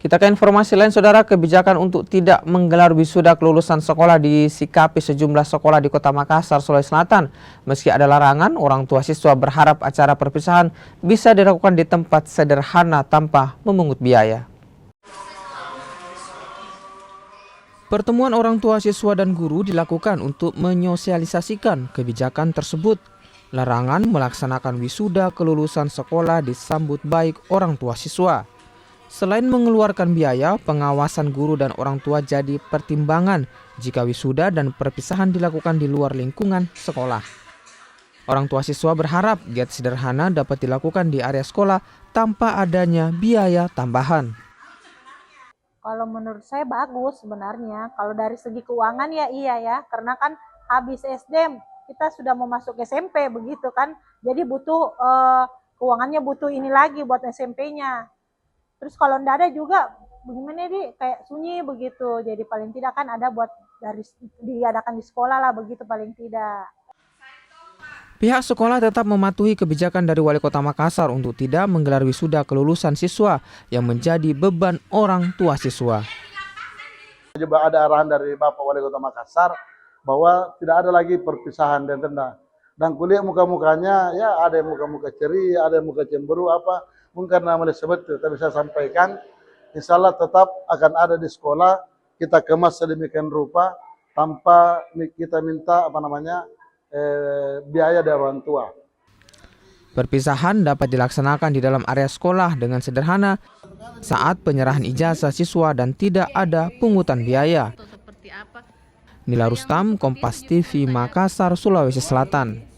Kita ke informasi lain, Saudara. Kebijakan untuk tidak menggelar wisuda kelulusan sekolah disikapi sejumlah sekolah di Kota Makassar, Sulawesi Selatan. Meski ada larangan, orang tua siswa berharap acara perpisahan bisa dilakukan di tempat sederhana tanpa memungut biaya. Pertemuan orang tua siswa dan guru dilakukan untuk menyosialisasikan kebijakan tersebut. Larangan melaksanakan wisuda kelulusan sekolah disambut baik orang tua siswa. Selain mengeluarkan biaya, pengawasan guru dan orang tua jadi pertimbangan jika wisuda dan perpisahan dilakukan di luar lingkungan sekolah. Orang tua siswa berharap giat sederhana dapat dilakukan di area sekolah tanpa adanya biaya tambahan. Kalau menurut saya bagus sebenarnya. Kalau dari segi keuangan ya iya ya, karena kan habis SD kita sudah mau masuk SMP begitu kan. Jadi butuh keuangannya butuh ini lagi buat SMP-nya. Terus kalau enggak ada juga bagaimana kayak sunyi begitu. Jadi paling tidak kan ada buat dari diadakan di sekolah lah begitu paling tidak. Pihak sekolah tetap mematuhi kebijakan dari Wali Kota Makassar untuk tidak menggelar wisuda kelulusan siswa yang menjadi beban orang tua siswa. Juga ada arahan dari Bapak Wali Kota Makassar bahwa tidak ada lagi perpisahan dan tenda. Dan kuliah muka-mukanya ya ada yang muka-muka ceria, ada yang muka cemburu apa. Mungkin karena sebut itu, tapi saya sampaikan insya Allah tetap akan ada di sekolah, kita kemas sedemikian rupa tanpa kita minta biaya dari orang tua. Perpisahan dapat dilaksanakan di dalam area sekolah dengan sederhana saat penyerahan ijazah siswa dan tidak ada pungutan biaya. Nila Rustam, Kompas TV, Makassar, Sulawesi Selatan.